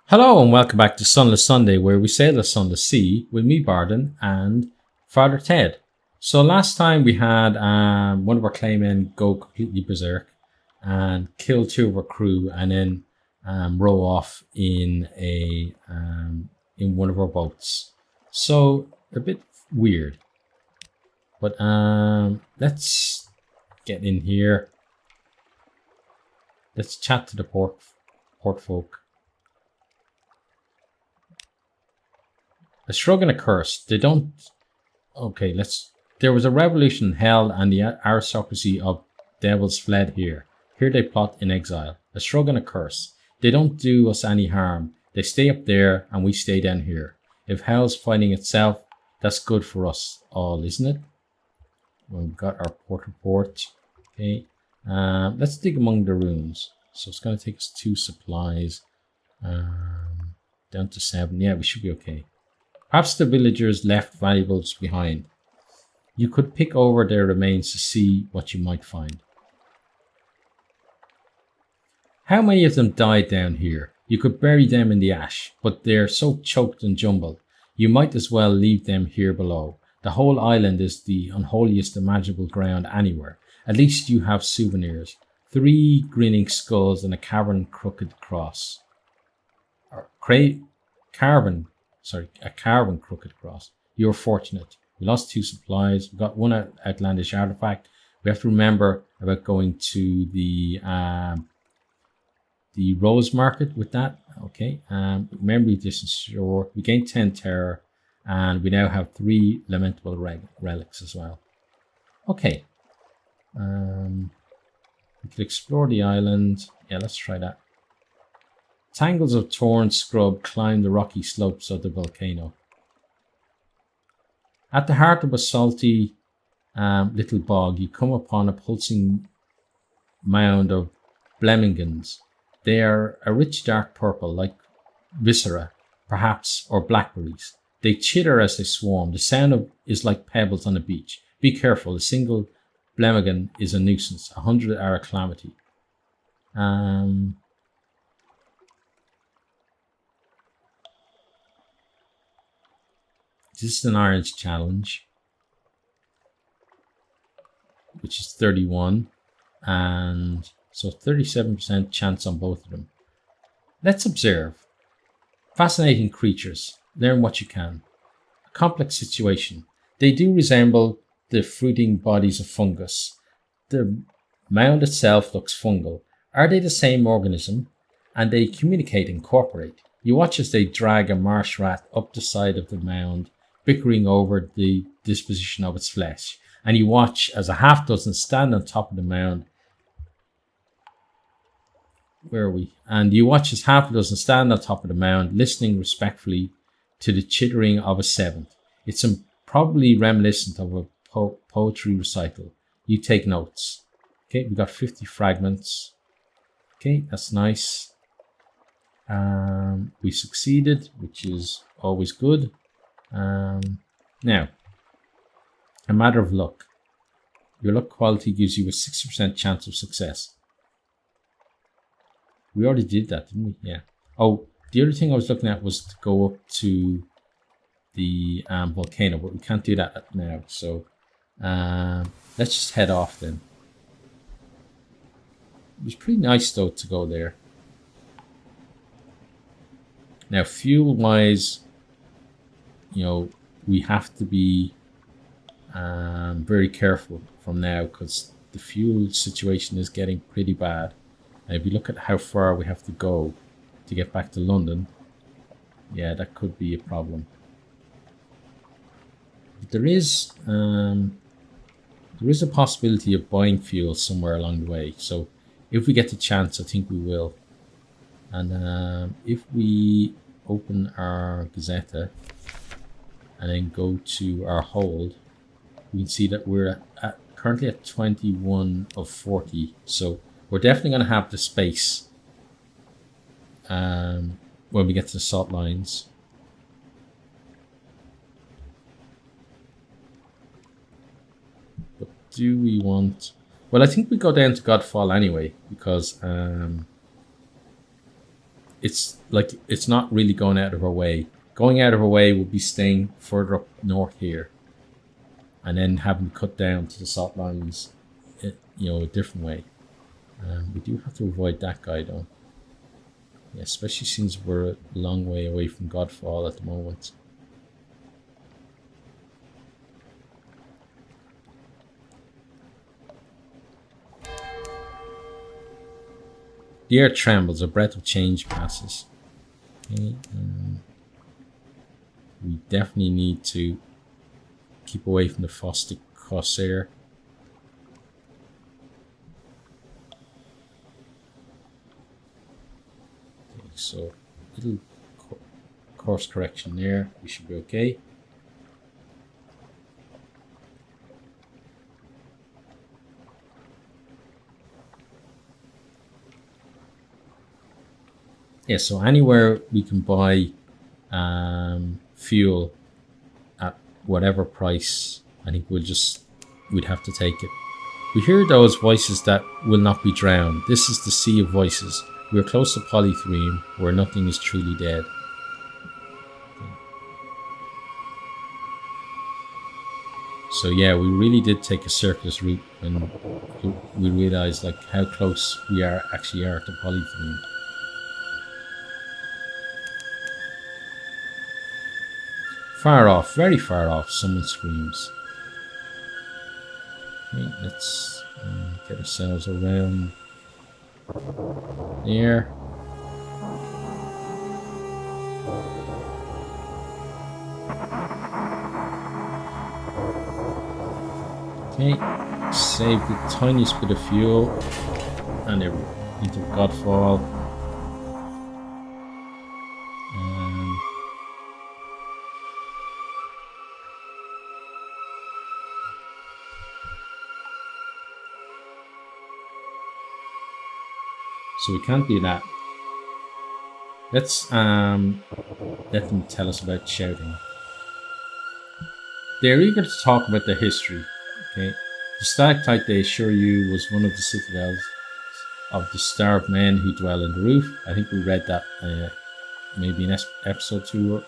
Hello and welcome back to Sunless Sunday, where we sail the Sunless Sea with me, Bardon, and Father Ted. So last time we had one of our claymen go completely berserk and kill two of our crew, and then row off in one of our boats. So a bit weird, but let's get in here. Let's chat to the port folk. A shrug and a curse. They don't... Okay, let's... There was a revolution in hell and the aristocracy of devils fled here. Here they plot in exile. A shrug and a curse. They don't do us any harm. They stay up there and we stay down here. If hell's fighting itself, that's good for us all, isn't it? Well, we've got our port report. Okay. Let's dig among the ruins. So it's going to take us 2 supplies. Down to 7. Yeah, we should be okay. Perhaps the villagers left valuables behind. You could pick over their remains to see what you might find. How many of them died down here? You could bury them in the ash, but they're so choked and jumbled. You might as well leave them here below. The whole island is the unholiest imaginable ground anywhere. At least you have souvenirs. 3 grinning skulls and a carven crooked cross. A carven crooked cross. You're fortunate. We lost 2 supplies. We got 1 outlandish artifact. We have to remember about going to the rose market with that. Okay. Memory distance shore. We gained 10 terror, and we now have 3 lamentable relics as well. Okay. We could explore the island. Yeah, let's try that. Tangles of torn scrub climb the rocky slopes of the volcano. At the heart of a salty little bog, you come upon a pulsing mound of Blemmingans. They are a rich dark purple, like viscera, perhaps, or blackberries. They chitter as they swarm. The sound is like pebbles on a beach. Be careful, a single Blemmingan is a nuisance. 100 are a calamity. This is an orange challenge, which is 31, and so 37% chance on both of them. Let's observe. Fascinating creatures. Learn what you can. A complex situation. They do resemble the fruiting bodies of fungus. The mound itself looks fungal. Are they the same organism? And they communicate and cooperate. You watch as they drag a marsh rat up the side of the mound, bickering over the disposition of its flesh, and you watch as a half dozen stand on top of the mound. Where are we? And you watch as half a dozen stand on top of the mound, listening respectfully to the chittering of a 7th. It's probably reminiscent of a poetry recital. You take notes. Okay, we got 50 fragments. Okay, that's nice. We succeeded, which is always good. Now, a matter of luck. Your luck quality gives you a 60% chance of success. We already did that, didn't we? Yeah. Oh, the other thing I was looking at was to go up to the volcano, but we can't do that now. So let's just head off then. It was pretty nice though to go there. Now, fuel-wise, you know, we have to be very careful from now because the fuel situation is getting pretty bad. And if you look at how far we have to go to get back to London, yeah, that could be a problem. But there is a possibility of buying fuel somewhere along the way. So if we get the chance, I think we will. And if we open our Gazzetta and then go to our hold, we can see that we're currently at 21 of 40. So we're definitely going to have the space when we get to the salt lines. But do we want... Well, I think we go down to Godfall anyway, because it's like it's not really going out of our way. Going out of our way would be staying further up north here, and then having to cut down to the salt lines, you know, a different way. We do have to avoid that guy though. Yeah, especially since we're a long way away from Godfall at the moment. The air trembles, a breath of change passes. Okay, we definitely need to keep away from the Fostic Corsair. Okay, so little course correction there, we should be okay. Yeah, so anywhere we can buy fuel at whatever price, I think we'd have to take it. We hear those voices that will not be drowned. This is the sea of voices. We are close to Polythreme, where nothing is truly dead. Okay. So yeah, we really did take a circuitous route when we realized like how close we actually are to Polythreme. Far off, very far off, someone screams. Okay, let's get ourselves around there. Okay, save the tiniest bit of fuel and into Godfall. So we can't do that. Let's let them tell us about shouting. They're eager to talk about their history. Okay, the stalactite, they assure you, was one of the citadels of the starved men who dwell in the roof. I think we read that maybe in episode 2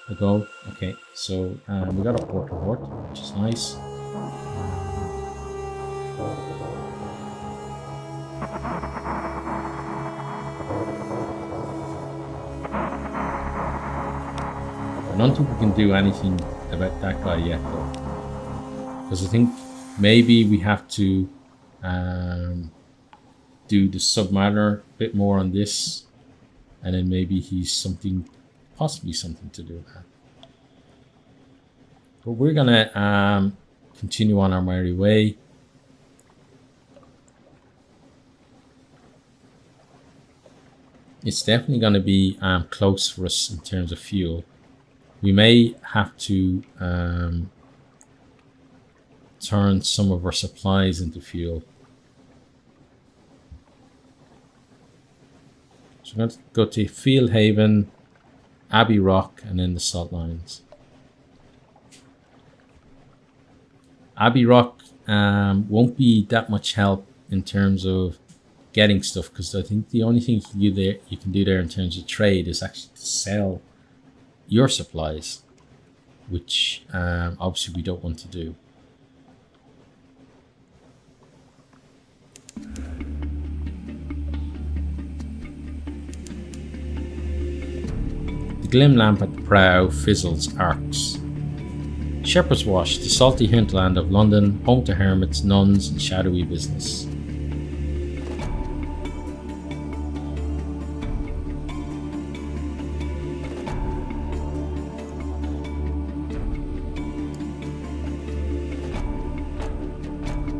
ago. Okay, so we got a port report, which is nice. I don't think we can do anything about that guy yet though, because I think maybe we have to do the submariner a bit more on this, and then maybe he's possibly something to do with that. But we're gonna continue on our merry way. It's definitely going to be close for us in terms of fuel. We may have to turn some of our supplies into fuel. So we're going to go to Field Haven, Abbey Rock, and then the salt lines. Abbey Rock won't be that much help in terms of getting stuff, because I think the only thing you can do there in terms of trade is actually to sell your supplies, which obviously we don't want to do. The glim lamp at the prow fizzles arcs. Shepherd's Wash, the salty hinterland of London, home to hermits, nuns, and shadowy business.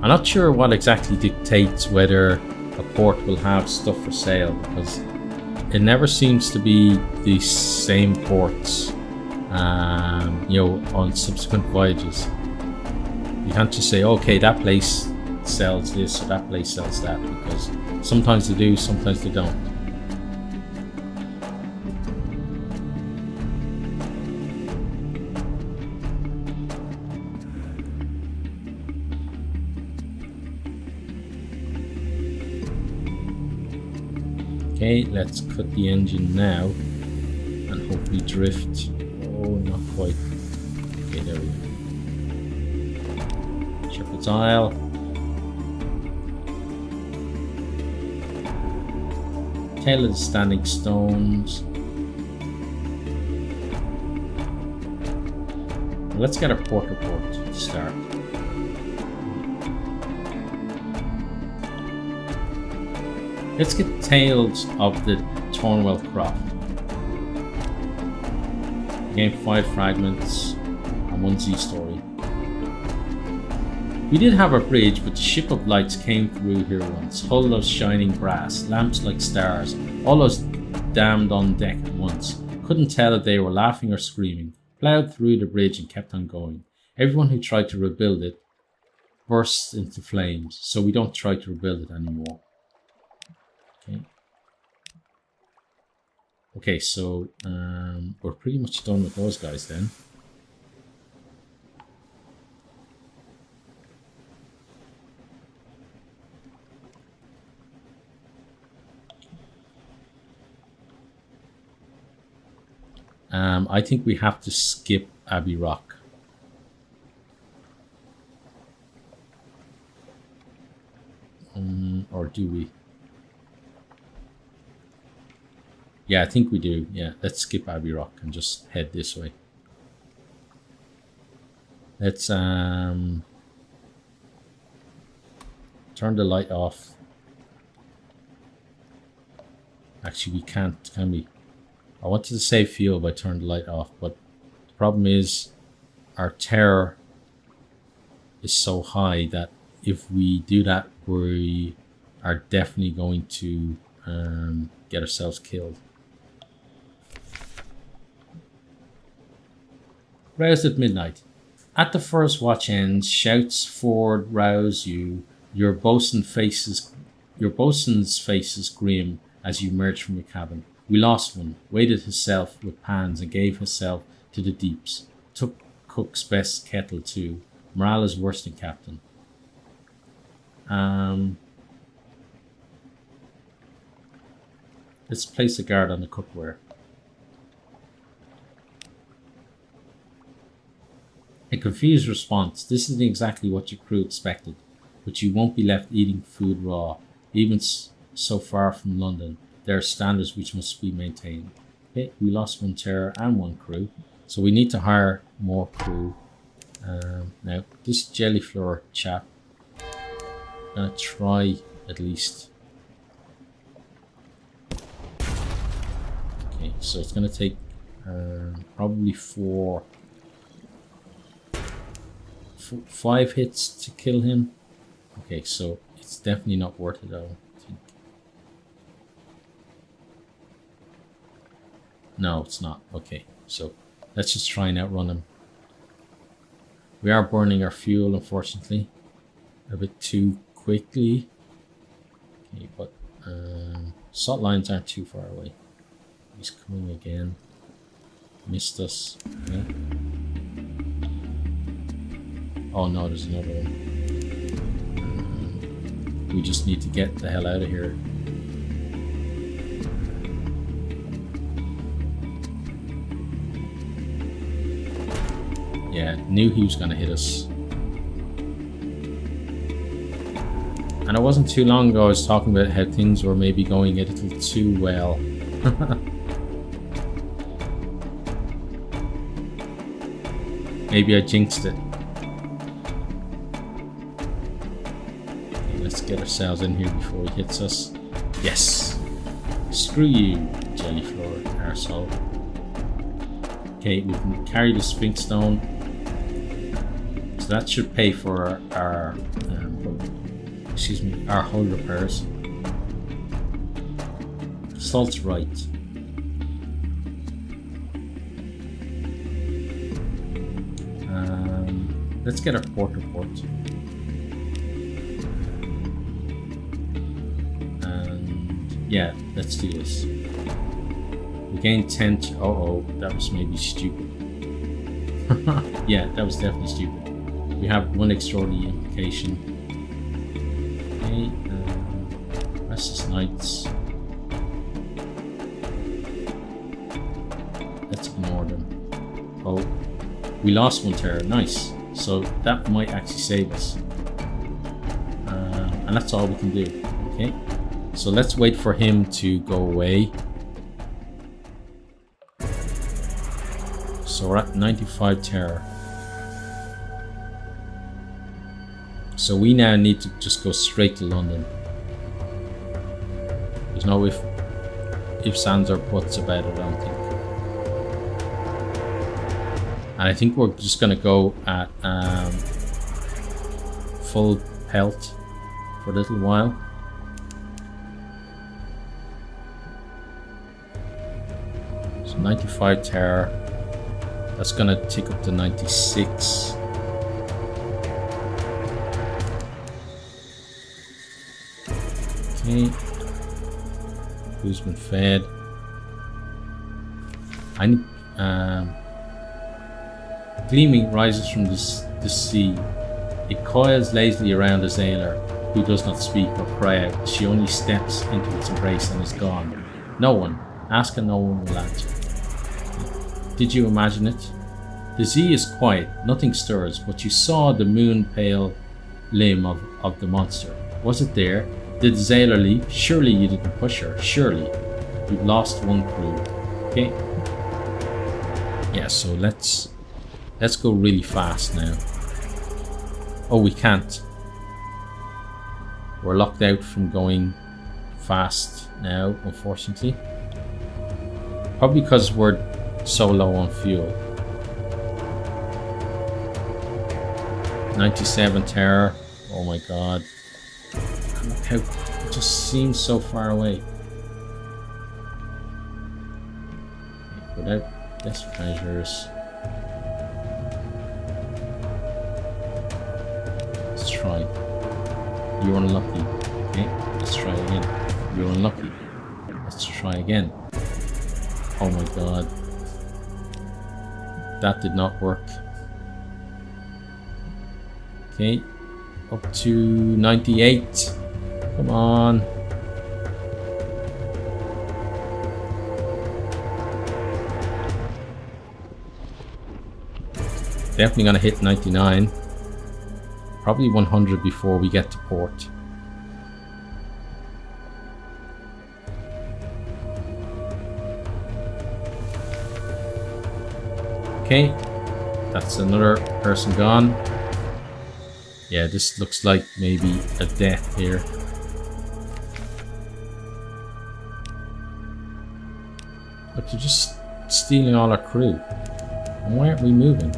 I'm not sure what exactly dictates whether a port will have stuff for sale, because it never seems to be the same ports, you know, on subsequent voyages. You can't just say, okay, that place sells this or that place sells that, because sometimes they do, sometimes they don't. Okay, let's cut the engine now and hopefully drift. Oh, not quite. Okay, there we go. Shepherd's Isle. Tail of the Standing Stones. Let's get a port report to start. Let's get Tales of the Tornwell Croft. Again, 5 fragments and 1 Z story. We did have a bridge, but the ship of lights came through here once. Hull of shining brass, lamps like stars, all those damned on deck at once. Couldn't tell if they were laughing or screaming. Ploughed through the bridge and kept on going. Everyone who tried to rebuild it burst into flames, so we don't try to rebuild it anymore. Okay, so we're pretty much done with those guys then. I think we have to skip Abbey Rock. Or do we? Yeah, I think we do. Yeah, let's skip Abbey Rock and just head this way. Let's turn the light off. Actually, we can't, can we? I wanted to save fuel by turning the light off, but the problem is our terror is so high that if we do that, we are definitely going to get ourselves killed. Roused at midnight. At the first watch ends, shouts forward rouse you. Your bosun's face is grim as you emerge from your cabin. We lost one, weighted himself with pans and gave himself to the deeps. Took cook's best kettle too. Morale is worse than captain. Let's place a guard on the cookware. A confused response. This isn't exactly what your crew expected, but you won't be left eating food raw. Even so far from London, there are standards which must be maintained. Okay, we lost 1 terror and 1 crew, so we need to hire more crew. Now, this Jellyflower chap, I'm gonna try at least. Okay, so it's gonna take probably 5 hits to kill him. Okay, so it's definitely not worth it, though. I think. No, it's not. Okay, so let's just try and outrun him. We are burning our fuel, unfortunately, a bit too quickly. Okay, but salt lines aren't too far away. He's coming again. Missed us. Yeah. Oh no, there's another one. We just need to get the hell out of here. Yeah, knew he was gonna hit us. And it wasn't too long ago I was talking about how things were maybe going a little too well. Maybe I jinxed it. Let's get ourselves in here before he hits us. Yes! Screw you, Jellyflower, arsehole. Okay, we can carry the Sphinx Stone. So that should pay for our hull repairs. Salt's right. Let's get our port report. Yeah, let's do this. We gained 10. Oh, that was maybe stupid. Yeah, that was definitely stupid. We have 1 extraordinary implication. Okay, restless nights. let's ignore them. Oh, we lost one terror. Nice. So that might actually save us. And that's all we can do. Okay. So let's wait for him to go away. So we're at 95 terror. So we now need to just go straight to London. There's no ifs, ands or buts about it, I don't think. And I think we're just going to go at full pelt for a little while. So 95 terror. That's going to tick up to 96. Okay. Who's been fed? I need gleaming rises from the sea. It coils lazily around a sailor who does not speak or cry out. She only steps into its embrace and is gone. No one, ask and no one will answer. Did you imagine it? The sea is quiet, nothing stirs, but you saw the moon pale limb of the monster. Was it there? Did the sailor leap? Surely you didn't push her. Surely. You've lost one crew. Okay. Yeah, so let's go really fast now. Oh, we can't. We're locked out from going fast now, unfortunately. Probably because we're so low on fuel. 97 terror. Oh my god. Look how it just seems so far away. Without desperate measures. Let's try. You're unlucky. Okay, let's try again. You're unlucky. Let's try again. Oh my god. That did not work. Okay, up to 98. Come on. Definitely gonna hit 99. Probably 100 before we get to port. Okay, that's another person gone. Yeah, this looks like maybe a death here. But they're just stealing all our crew. And why aren't we moving?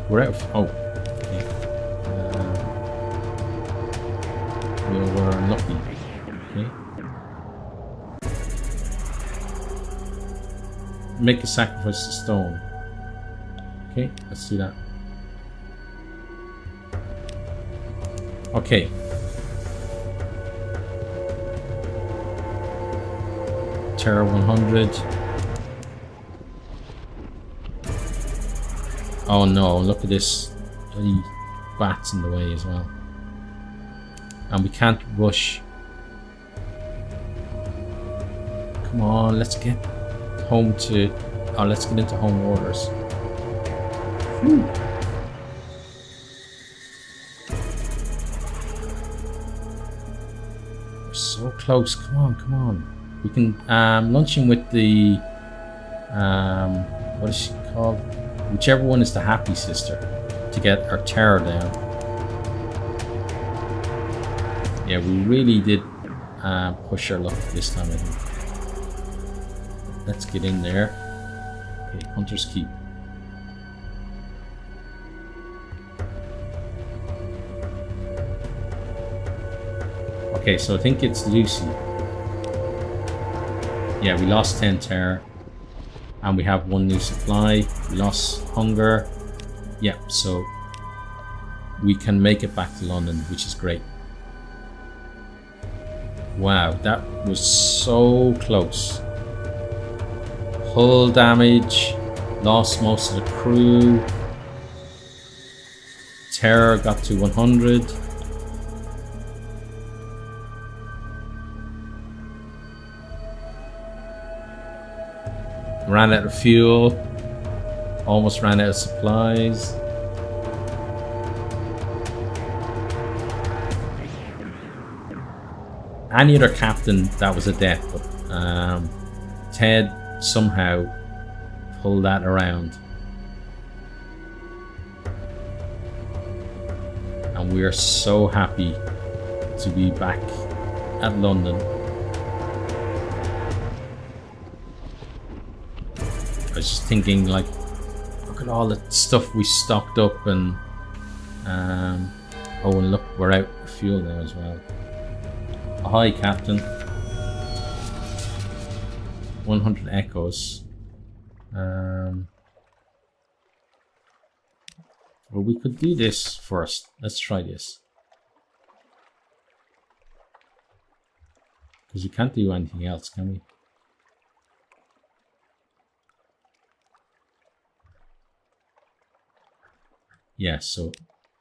We're out of... Oh, okay. We were unlucky. Okay. Make a sacrifice to stone. Okay, let's do that. Okay. Terror 100. Oh no, look at this. Bloody bats in the way as well. And we can't rush. Come on, let's get home to... Oh, let's get into home waters. Whew. We're so close. Come on, come on. We can launch in with the... what is she called? Whichever one is the happy sister to get our terror down. Yeah, we really did push our luck this time, I think. Let's get in there. Okay, Hunter's Keep. Okay, so I think it's Lucy. Yeah, we lost 10 terror. And we have one new supply. We lost hunger. Yeah, so we can make it back to London, which is great. Wow, that was so close. Hull damage. Lost most of the crew. Terror got to 100. We're ran out of fuel. Almost ran out of supplies. Any other captain, that was a death, but Ted somehow pulled that around. And we are so happy to be back at London. I was just thinking, like, look at all the stuff we stocked up, and oh, and look, we're out of fuel now as well. Ahoy, Captain. 100 echoes. Well, we could do this first. Let's try this. Because we can't do anything else, can we? Yeah, so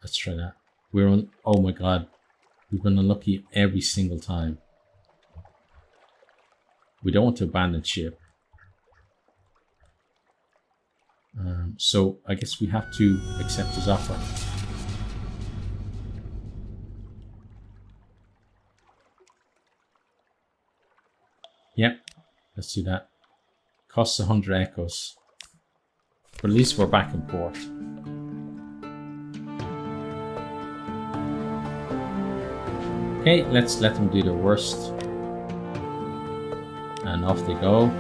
let's try that. We're on. Oh my god. We've been unlucky every single time. We don't want to abandon ship. So I guess we have to accept his offer. Yep, let's do that. Costs 100 echoes. But at least we're back in port. Okay, let's let them do their worst. And off they go.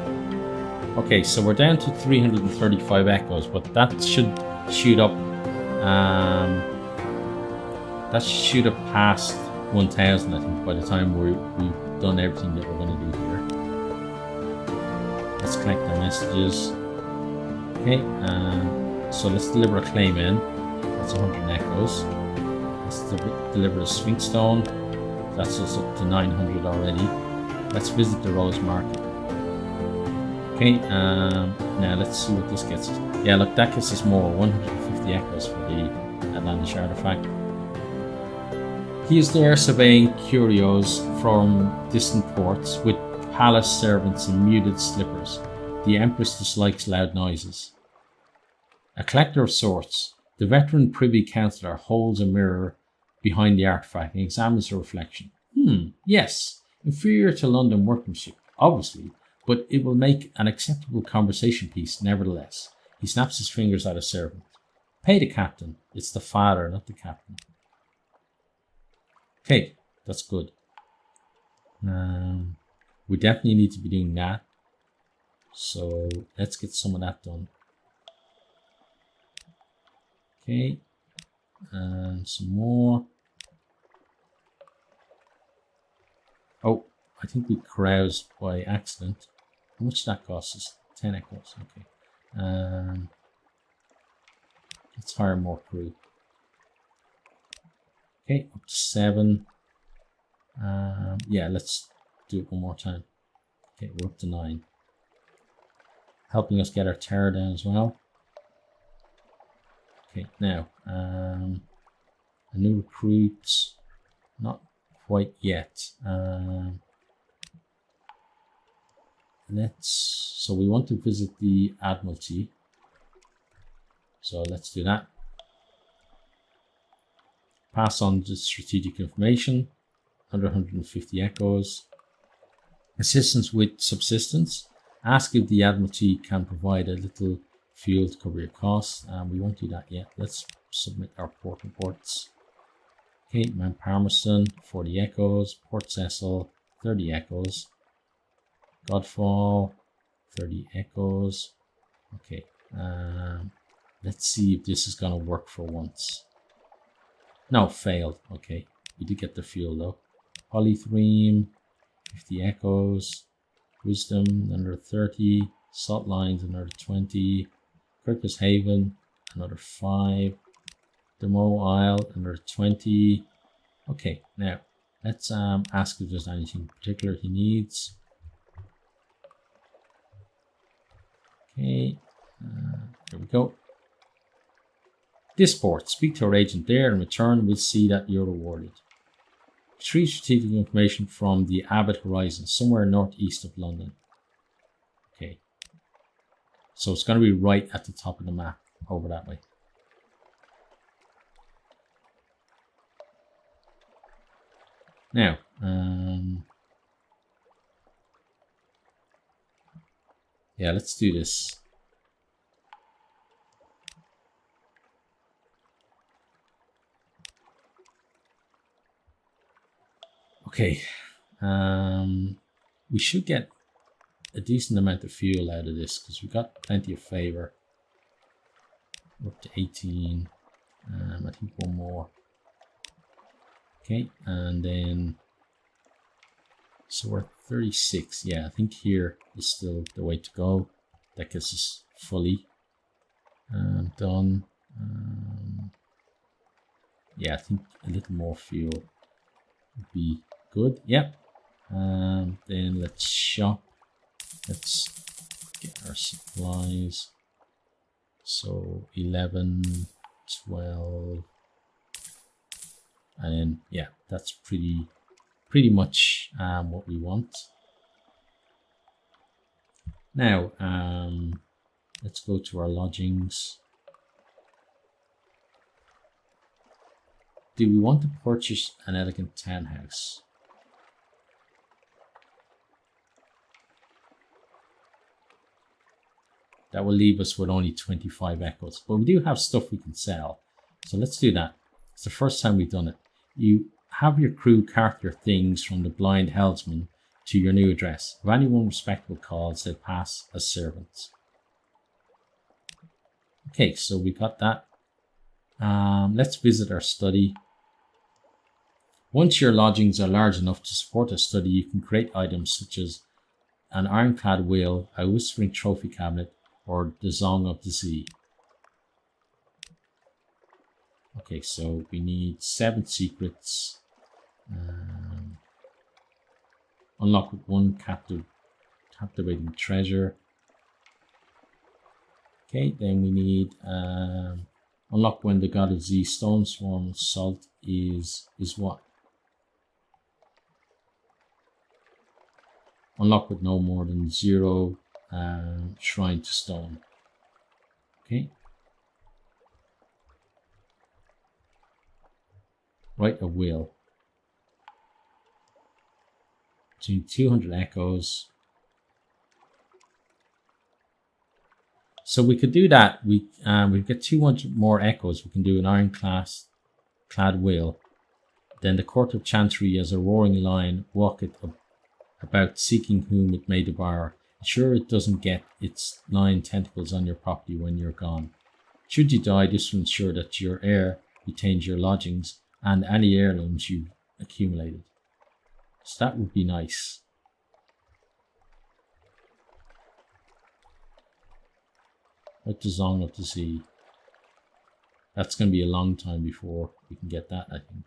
Okay, so we're down to 335 echoes, but that should shoot up. That should shoot up past 1,000, I think, by the time we've done everything that we're going to do here. Let's collect our messages. Okay, so let's deliver a claim in. That's 100 echoes. Let's deliver a Sphinx Stone. That's us up to 900 already. Let's visit the Rose Market. Okay, now let's see what this gets us. Yeah, look, that gets us more. 150 echoes for the Atlantic artifact. He is there surveying curios from distant ports with palace servants in muted slippers. The Empress dislikes loud noises. A collector of sorts, the veteran Privy Councillor holds a mirror behind the artifact and examines the reflection. Yes, inferior to London workmanship, obviously, but it will make an acceptable conversation piece nevertheless. He snaps his fingers at a servant. Pay the captain. It's the father, not the captain. Okay, that's good. We definitely need to be doing that. So let's get some of that done. Okay, and some more. Oh, I think we caroused by accident. How much that costs us? 10 echoes. Okay. Let's hire more crew. Okay, up to 7. Yeah, let's do it one more time. Okay, we're up to 9. Helping us get our terror down as well. Okay, now, a new recruit. Not quite yet. So we want to visit the Admiralty. So let's do that. Pass on the strategic information. 150 echoes. Assistance with subsistence. Ask if the Admiralty can provide a little fuel to cover your costs. We won't do that yet. Let's submit our port reports. Okay, Mount Palmerston, 40 echoes. Port Cecil, 30 echoes. Godfall, 30 echoes. Okay, let's see if this is going to work for once. No, failed. Okay, we did get the fuel though. Polythreme, 50 echoes. Wisdom, another 30. Salt Lines, another 20. Kirkus Haven, another 5. Demo Isle, another 20. Okay, now let's ask if there's anything particular he needs. Okay, there we go. This port, speak to our agent there. In return, we'll see that you're rewarded. Retrieve strategic information from the Abbott Horizon, somewhere northeast of London. Okay. So it's going to be right at the top of the map over that way. Now, yeah, let's do this. Okay, we should get a decent amount of fuel out of this because we got plenty of favor. We're up to 18. I think one more. Okay, and then so we're 36. Yeah, I think here is still the way to go. That gets us fully done. Yeah, I think a little more fuel would be good. Yep. Then let's shop. Let's get our supplies. So 11, 12, and then yeah, that's pretty much what we want. Now let's go to our lodgings. Do we want to purchase an elegant townhouse? That will leave us with only 25 echoes, but we do have stuff we can sell. So let's do that. It's the first time we've done it. You have your crew cart your things from the blind helmsman to your new address. If anyone respectable calls, they'll pass as servants. Okay, so we got that. Let's visit our study. Once your lodgings are large enough to support a study, you can create items such as an ironclad wheel, a whispering trophy cabinet, or the Song of the Sea. Okay, so we need 7 secrets. Unlock with 1 captivating treasure. Okay, then we need unlock when the god of Z stone swarm salt is what? Unlock with no more than 0 shrine to stone. Okay. Write a will. Between 200 echoes. So we could do that. We get 200 more echoes. We can do an ironclad will. Then the court of chancery as a roaring lion walketh about, seeking whom it may devour. Ensure it doesn't get its 9 tentacles on your property when you're gone. Should you die, this will ensure that your heir retains your lodgings and any heirlooms you've accumulated. So that would be nice. Like the Song of the Sea. That's going to be a long time before we can get that, I think.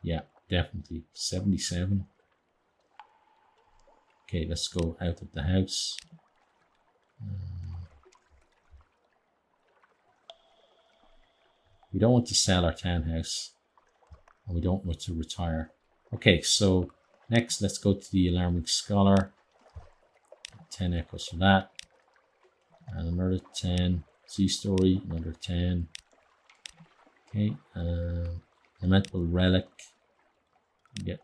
Yeah, definitely. 77. Okay, let's go out of the house. We don't want to sell our townhouse. And we don't want to retire. Okay, so next let's go to the Alarming Scholar. 10 echoes for that. And another 10. Sea Story, another 10. Okay, Elemental Relic. Yeah.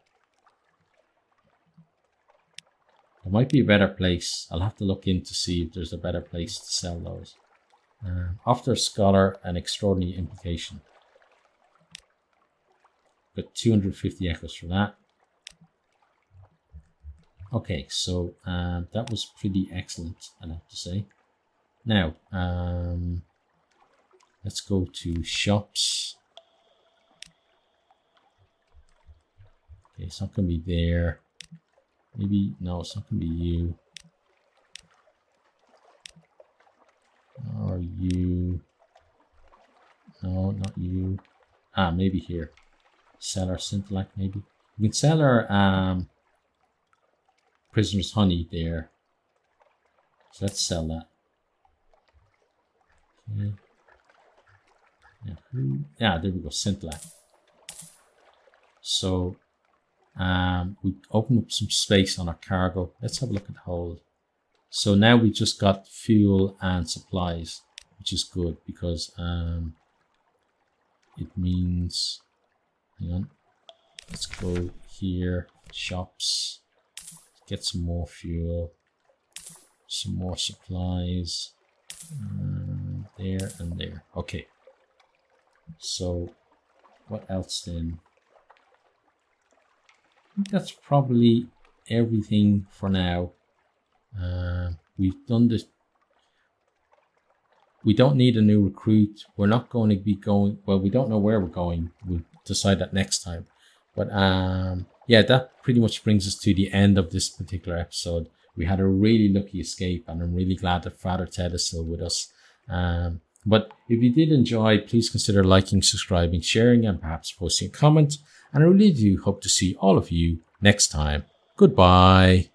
There might be a better place. I'll have to look in to see if there's a better place to sell those. After Scholar, an Extraordinary Implication. Got 250 echoes for that. Okay, so that was pretty excellent, I'd have to say. Now, let's go to shops. Okay, it's not going to be there. Maybe, no, it's not going to be you. Or you. No, not you. Ah, maybe here. Sell our Scintillac, maybe. We can sell our Prisoner's Honey there. So let's sell that. Okay. Yeah, there we go, Scintillac. So we open up some space on our cargo. Let's have a look at hold. So now we just got fuel and supplies, which is good because it means, hang on, let's go here, shops, get some more fuel, some more supplies, there and there. Okay, so what else then? I think that's probably everything for now. We've done this. We don't need a new recruit. We're not going to be going, well, we don't know where we're going. We'll decide that next time. But yeah, that pretty much brings us to the end of this particular episode. We had a really lucky escape, and I'm really glad that Father Ted is still with us. But if you did enjoy, please consider liking, subscribing, sharing, and perhaps posting a comment. And I really do hope to see all of you next time. Goodbye.